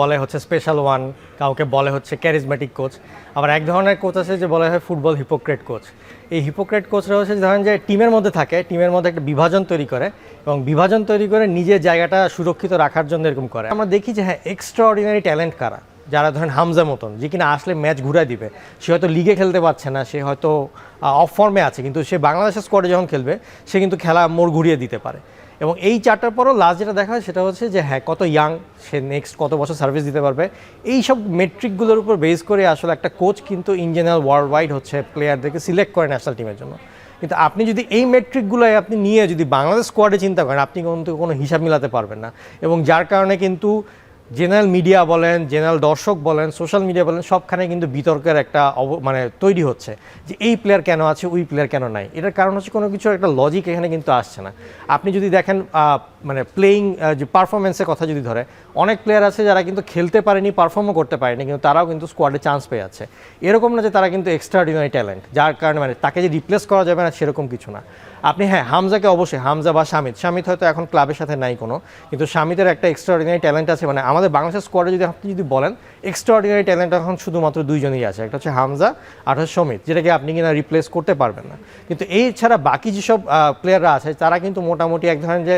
বলে হচ্ছে special one, কাউকে বলে হচ্ছে ক্যারিজমেটিক কোচ। আবার এক ধরনের কোচ আছে যে বলা হয় ফুটবল হিপোক্রেট কোচ। এই হিপোক্রেট কোচরা হচ্ছে ধরেন যে টিমের মধ্যে থাকে, টিমের মধ্যে একটা বিভাজন তৈরি করে এবং বিভাজন তৈরি করে নিজের জায়গাটা সুরক্ষিত রাখার জন্য এরকম করে। আমরা দেখি যে হ্যাঁ, এক্সট্রা অর্ডিনারি ট্যালেন্ট কারা, যারা ধরেন হামজা মতন, যে কিনা আসলে ম্যাচ ঘুরে দিবে। সে হয়তো লিগে খেলতে পারছে না, সে হয়তো অফ ফর্মে আছে, কিন্তু সে বাংলাদেশের স্কোয়াডে যখন খেলবে সে কিন্তু খেলা মোড় ঘুরিয়ে দিতে পারে। এবং এই চারটার পরও লাস্ট যেটা দেখা হয় সেটা হচ্ছে যে হ্যাঁ, কত ইয়াং, সে নেক্সট কত বছর সার্ভিস দিতে পারবে। এই সব মেট্রিকগুলোর উপর বেস করে আসলে একটা কোচ কিন্তু ইন জেনারেল ওয়ার্ল্ড ওয়াইড হচ্ছে প্লেয়ারদেরকে সিলেক্ট করে ন্যাশনাল টিমের জন্য। কিন্তু আপনি যদি এই মেট্রিকগুলোই আপনি নিয়ে যদি বাংলাদেশ স্কোয়াডে চিন্তা করেন, আপনি কিন্তু কোনো হিসাব মিলাতে পারবেন না। এবং যার কারণে কিন্তু জেনারেল মিডিয়া বলেন, জেনারেল দর্শক বলেন, সোশ্যাল মিডিয়া বলেন, সবখানে কিন্তু বিতর্কের একটা মানে তৈরি হচ্ছে যে এই প্লেয়ার কেন আছে, ওই প্লেয়ার কেন নাই। এটার কারণ হচ্ছে কোনো কিছু একটা লজিক এখানে কিন্তু আসছে না। আপনি যদি দেখেন মানে প্লেয়িং যে পারফরমেন্সের কথা যদি ধরে, অনেক প্লেয়ার আছে যারা কিন্তু খেলতে পারেনি, পারফর্মও করতে পারেনি, কিন্তু তারাও কিন্তু স্কোয়াডে চান্স পেয়ে যাচ্ছে। এরকম না যে তারা কিন্তু এক্সট্রাঅর্ডিনারি ট্যালেন্ট, যার কারণে মানে তাকে যে রিপ্লেস করা যাবে না সেরকম কিছু না। আপনি হ্যাঁ, হামজাকে অবশ্যই, হামজা বা শামিত হয়তো এখন ক্লাবের সাথে নাই কোনো, কিন্তু শামিতের একটা এক্সট্রাঅর্ডিনারি ট্যালেন্ট আছে। মানে আমাদের বাংলাদেশের স্কোয়াডে যদি আপনি যদি বলেন এক্সট্রাঅর্ডিনারি ট্যালেন্ট এখন শুধুমাত্র দুইজনই আছে, একটা হচ্ছে হামজা আর হচ্ছে শামিত, যেটাকে আপনি কিনা রিপ্লেস করতে পারবেন না। কিন্তু এই ছাড়া বাকি যেসব প্লেয়াররা আছে তারা কিন্তু মোটামুটি এক ধরনের যে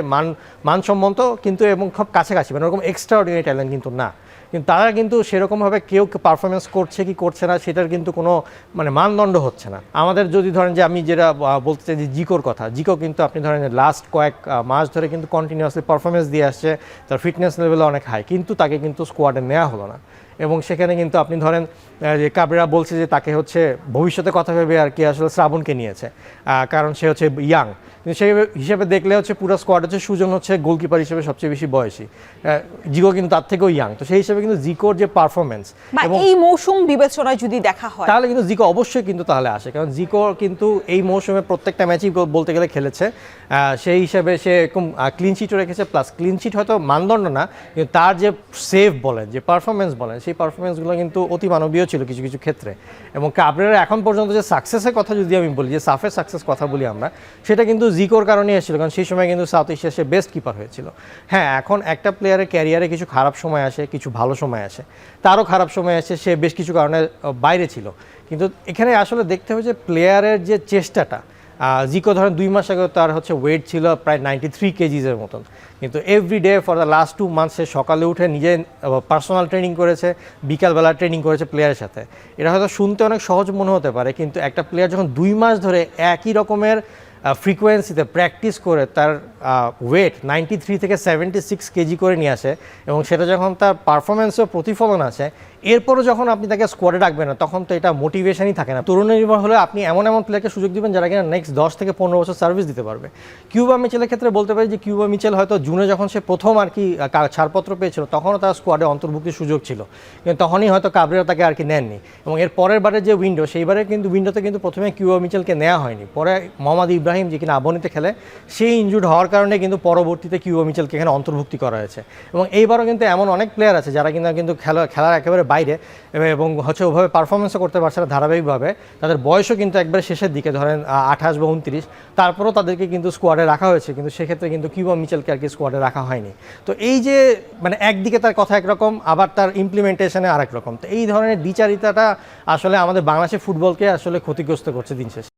মানসম্মত কিন্তু এবং খুব কাছাকাছি, মানে ওরকম এক্সট্রাঅর্ডিনারি ট্যালেন্ট কিন্তু না। কিন্তু তারা কিন্তু সেরকমভাবে কেউ পারফরমেন্স করছে কি করছে না সেটার কিন্তু কোনো মানে মানদণ্ড হচ্ছে না। আমাদের যদি ধরেন যে আমি যেটা বলতে চাই যে জিকোর কথা, জিকো কিন্তু আপনি ধরেন লাস্ট কয়েক মাস ধরে কিন্তু কন্টিনিউয়াসলি পারফরমেন্স দিয়ে আসছে, তার ফিটনেস লেভেল অনেক হাই, কিন্তু তাকে কিন্তু স্কোয়াডে নেওয়া হলো না। এবং সেখানে কিন্তু আপনি ধরেন যে কাবরেরা বলছে যে তাকে হচ্ছে ভবিষ্যতে কথা ভেবে আর কি আসলে শ্রাবণকে নিয়েছে, কারণ সে হচ্ছে ইয়াং। কিন্তু সেই হিসেবে দেখলে হচ্ছে পুরো স্কোয়াড হচ্ছে সুজন হচ্ছে গোলকিপার হিসেবে সবচেয়ে বেশি বয়সী, জিকো কিন্তু তার থেকেও ইয়াং। তো সেই হিসেবে কিন্তু জিকোর যে পারফরমেন্স এবং এই মৌসুম বিবেচনায় যদি দেখা হয় তাহলে কিন্তু জিকো অবশ্যই কিন্তু তাহলে আসে, কারণ জিকো কিন্তু এই মৌসুমে প্রত্যেকটা ম্যাচই বলতে গেলে খেলেছে। সেই হিসাবে সে এরকম ক্লিন শিটও রেখেছে, প্লাস ক্লিন শিট হয়তো মানদণ্ড না, কিন্তু তার যে সেভ বলেন, যে পারফরমেন্স বলেন, সেই পারফরমেন্সগুলো কিন্তু অতি মানবীয় ছিল কিছু কিছু ক্ষেত্রে। এবং কাবরেরা এখন পর্যন্ত যে সাকসেসের কথা যদি আমি বলি, যে সাফের সাকসেস কথা বলি আমরা, সেটা কিন্তু জিকোর কারণে এসেছিল, কারণ সেই সময় কিন্তু সাউথ এশিয়ার সে বেস্ট কিপার হয়েছিল। হ্যাঁ, এখন একটা প্লেয়ারের ক্যারিয়ারে কিছু খারাপ সময় আসে, কিছু ভালো সময় আসে, তারও খারাপ সময় আসে, সে বেশ কিছু কারণে বাইরে ছিল। কিন্তু এখানে আসলে দেখতে হবে যে প্লেয়ারের যে চেষ্টাটা, জিকো ধরেন 2 মাস আগে তার হচ্ছে ওয়েট ছিল প্রায় 93 কেজিজের মতন, কিন্তু everyday for the last 2 month সে সকালে উঠে নিজে পার্সোনাল ট্রেনিং করেছে, বিকালবেলা ট্রেনিং করেছে প্লেয়ারের সাথে। এটা হয়তো শুনতে অনেক সহজ মনে হতে পারে, কিন্তু একটা প্লেয়ার যখন 2 মাস ধরে একই রকমের ফ্রিকোয়েন্সিতে প্র্যাকটিস করে তার ওয়েট 93 থেকে 76 কেজি করে নিয়ে আসে, এবং সেটা যখন তার পারফরমেন্সেও প্রতিফলন আছে, এরপরও যখন আপনি তাকে স্কোয়াডে রাখবেন না, তখন তো এটা মোটিভেশনই থাকে না। তরুণ নির্ভর হলে আপনি এমন এমন প্লেয়ারকে সুযোগ দিবেন যারা কিনা নেক্সট 10 থেকে 15 বছর সার্ভিস দিতে পারবে। কিউবা মিচেলের ক্ষেত্রে বলতে পারি যে কিউবা মিচেল হয়তো জুনে যখন সে প্রথম আর কি ছাড়পত্র পেয়েছিল, তখনও তার স্কোয়াডে অন্তর্ভুক্তির সুযোগ ছিল, কিন্তু তখনই হয়তো কাবরেরা তাকে আর কি নেননি। এবং এর পরের বারে যে উইন্ডো, সেইবারে কিন্তু উইন্ডোতে কিন্তু প্রথমে কিউবা মিচেলকে নেওয়া হয়নি, পরে মোহাম্মদ ইব্রাহিম যে কিনা আবনীতে খেলে, সেই ইনজুর্ড হওয়ার কারণে কিন্তু পরবর্তীতে কিউবা মিচেলকে এখানে অন্তর্ভুক্তি করা হয়েছে। এবং এইবারও কিন্তু এমন অনেক প্লেয়ার আছে যারা কিন্তু খেলার একেবারে বাইরে, এবং হচ্ছে ওভাবে পারফরমেন্সও করতে পারছে না ধারাবাহিকভাবে, তাদের বয়সও কিন্তু একবারে শেষের দিকে, ধরেন 28 বা 29, তারপরেও তাদেরকে কিন্তু স্কোয়াডে রাখা হয়েছে, কিন্তু সেক্ষেত্রে কিন্তু কিউবা মিচেলকে আর কি স্কোয়াডে রাখা হয়নি। তো এই যে মানে একদিকে তার কথা একরকম, আবার তার ইমপ্লিমেন্টেশনে আরেক রকম, তো এই ধরনের দ্বিচারিতাটা আসলে আমাদের বাংলাদেশের ফুটবলকে আসলে ক্ষতিগ্রস্ত করছে দিন শেষে।